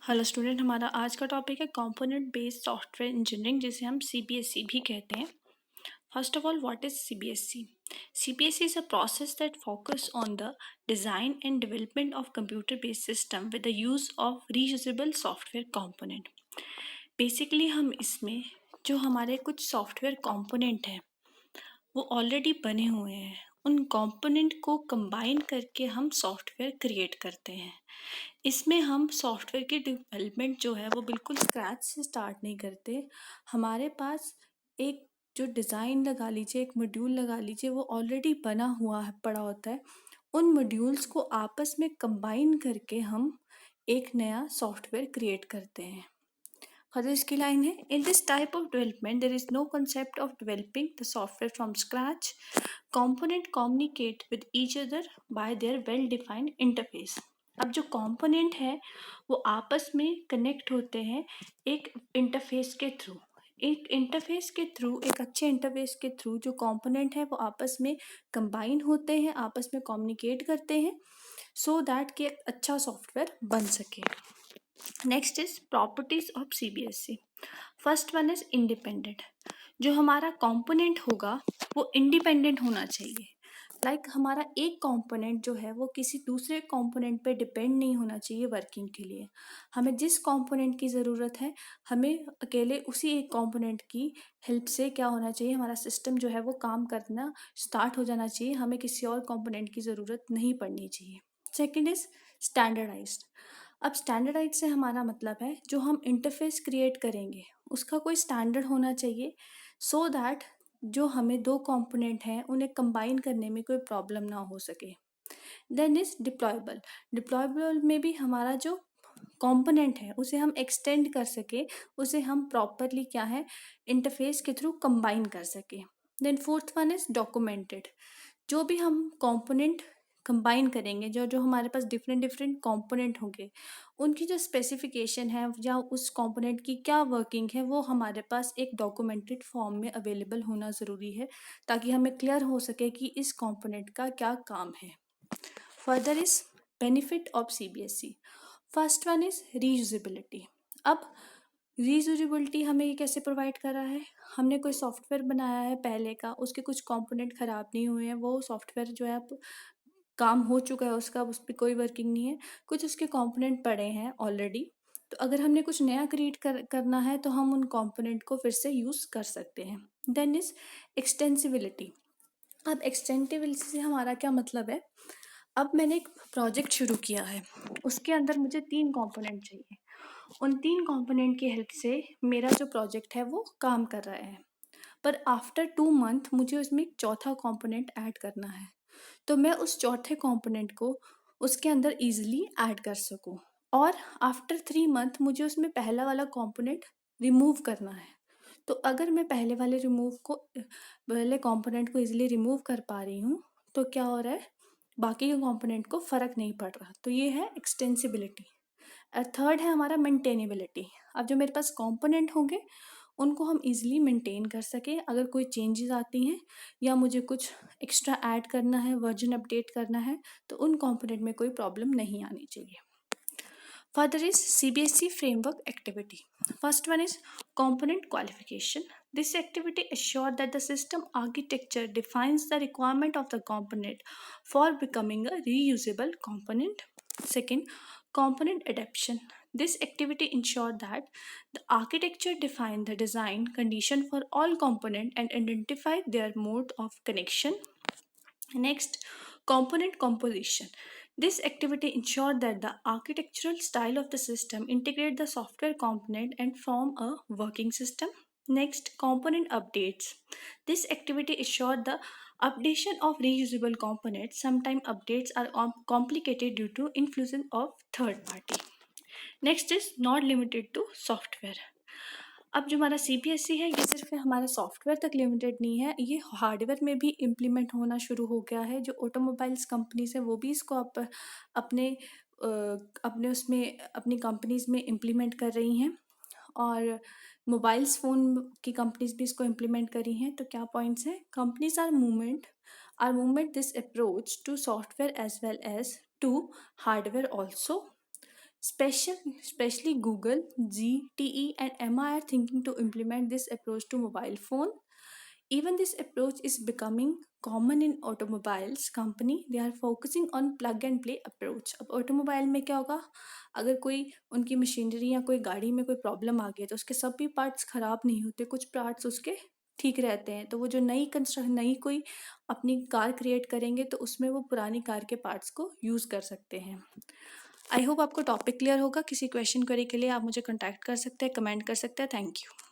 Hello student, हमारा आज का टॉपिक है कंपोनेंट बेस्ड सॉफ्टवेयर इंजीनियरिंग, जिसे हम सीबीएसई भी कहते हैं। First of all, what is CBSE? CBSE is a process that focus on the design and development of computer based system with the use of reusable software component. Basically हम इसमें जो हमारे कुछ सॉफ्टवेयर कंपोनेंट हैं वो already बने हुए हैं, उन कंपोनेंट को कंबाइन करके हम सॉफ्टवेयर क्रिएट करते हैं। इसमें हम सॉफ्टवेयर की डेवलपमेंट जो है वो बिल्कुल स्क्रैच से स्टार्ट नहीं करते। हमारे पास एक जो डिज़ाइन लगा लीजिए, एक मॉड्यूल लगा लीजिए, वो ऑलरेडी बना हुआ है, पड़ा होता है। उन मॉड्यूल्स को आपस में कंबाइन करके हम एक नया सॉफ्टवेयर क्रिएट करते हैं। फर्दर इसकी लाइन है, in this type of development there is no concept of developing the software from scratch. Component communicate with each other by their well defined interface. अब जो कंपोनेंट है वो आपस में कनेक्ट होते हैं एक इंटरफेस के थ्रू। एक अच्छे इंटरफेस के थ्रू जो कंपोनेंट है वो आपस में कंबाइन होते हैं, आपस में कम्युनिकेट करते हैं, सो दैट कि एक अच्छा सॉफ्टवेयर बन सके। Next is properties of CBSE. First one is independent. जो हमारा कंपोनेंट होगा वो इंडिपेंडेंट होना चाहिए। हमारा एक कंपोनेंट जो है वो किसी दूसरे कंपोनेंट पे डिपेंड नहीं होना चाहिए वर्किंग के लिए। हमें जिस कंपोनेंट की ज़रूरत है, हमें अकेले उसी एक कंपोनेंट की हेल्प से क्या होना चाहिए, हमारा सिस्टम जो है वो काम करना स्टार्ट हो जाना चाहिए। हमें किसी और कंपोनेंट की ज़रूरत नहीं पड़नी चाहिए। Second is standardized. अब स्टैंडर्डाइज से हमारा मतलब है जो हम इंटरफेस क्रिएट करेंगे उसका कोई स्टैंडर्ड होना चाहिए, सो दैट जो हमें दो कंपोनेंट हैं उन्हें कंबाइन करने में कोई प्रॉब्लम ना हो सके। Then is deployable. डिप्लॉयबल में भी हमारा जो कंपोनेंट है उसे हम एक्सटेंड कर सके, उसे हम प्रॉपरली क्या है इंटरफेस के थ्रू कंबाइन कर सके। Then fourth one is documented. जो भी हम कंपोनेंट कंबाइन करेंगे, जो जो हमारे पास डिफरेंट डिफरेंट कंपोनेंट होंगे, उनकी जो स्पेसिफिकेशन है या उस कंपोनेंट की क्या वर्किंग है वो हमारे पास एक डॉक्यूमेंटेड फॉर्म में अवेलेबल होना ज़रूरी है, ताकि हमें क्लियर हो सके कि इस कंपोनेंट का क्या काम है। Further is benefit of CBSE. First one is reusability. अब रीयूजेबिलिटी हमें ये कैसे प्रोवाइड कर रहा है, हमने कोई सॉफ्टवेयर बनाया है पहले का, उसके कुछ कंपोनेंट ख़राब नहीं हुए हैं, वो सॉफ्टवेयर जो है अब काम हो चुका है उसका, उस पर कोई वर्किंग नहीं है, कुछ उसके कंपोनेंट पड़े हैं ऑलरेडी। तो अगर हमने कुछ नया क्रिएट करना है तो हम उन कंपोनेंट को फिर से यूज़ कर सकते हैं। Then is extensibility. अब एक्सटेंसिबिलिटी से हमारा क्या मतलब है, अब मैंने एक प्रोजेक्ट शुरू किया है, उसके अंदर मुझे 3 कंपोनेंट चाहिए। उन 3 कंपोनेंट की हेल्प से मेरा जो प्रोजेक्ट है वो काम कर रहा है, पर आफ्टर 2 मंथ मुझे उसमें एक चौथा कंपोनेंट ऐड करना है। तो मैं उस चौथे कंपोनेंट को उसके अंदर ईज़िली ऐड कर सकूँ, और आफ्टर 3 मंथ मुझे उसमें पहला वाला कंपोनेंट रिमूव करना है। तो अगर मैं पहले कंपोनेंट को ईज़िली रिमूव कर पा रही हूँ, तो क्या हो रहा है, बाकी के कंपोनेंट को फ़र्क नहीं पड़ रहा। तो ये है एक्सटेंसिबिलिटी। और थर्ड है हमारा मेंटेनेबिलिटी। अब जो मेरे पास कंपोनेंट होंगे उनको हम इजीली मेंटेन कर सकें, अगर कोई चेंजेस आती हैं या मुझे कुछ एक्स्ट्रा ऐड करना है, वर्जन अपडेट करना है, तो उन कंपोनेंट में कोई प्रॉब्लम नहीं आनी चाहिए। Further is CBSE framework activity. First one is component qualification. This activity assures that the system architecture defines the requirement of the component for becoming a reusable component. Second, component adaptation. This activity ensures that the architecture defines the design condition for all components and identify their mode of connection. Next, component composition. This activity ensures that the architectural style of the system integrate the software component and form a working system. Next, component updates. This activity ensures the updation of reusable components. Sometimes updates are complicated due to influence of third party. Next is not limited to software. अब जो हमारा CBSE है ये सिर्फ हमारा software तक limited नहीं है, ये हार्डवेयर में भी इम्प्लीमेंट होना शुरू हो गया है। जो ऑटोमोबाइल्स कंपनीज है वो भी इसको अपने अपने उसमें अपनी कंपनीज में इम्प्लीमेंट कर रही हैं, और मोबाइल्स फ़ोन की कंपनीज भी इसको इम्प्लीमेंट करी हैं। तो क्या पॉइंट्स हैं, companies are movement this approach to software as well as to hardware also. Especially Google, ZTE, and MI are thinking to implement this approach to mobile phone. Even this approach is becoming common in automobiles company. They are focusing on plug and play approach. अब automobile में क्या होगा, अगर कोई उनकी machinery या कोई गाड़ी में कोई प्रॉब्लम आ गई तो उसके सभी पार्ट्स खराब नहीं होते, कुछ पार्ट्स उसके ठीक रहते हैं। तो वो जो नई कोई अपनी कार क्रिएट करेंगे तो उसमें वो पुरानी कार के पार्ट्स को यूज़ कर सकते हैं। आई होप आपको टॉपिक क्लियर होगा। किसी क्वेश्चन क्वेरी के लिए आप मुझे कॉन्टैक्ट कर सकते हैं, कमेंट कर सकते हैं। Thank you.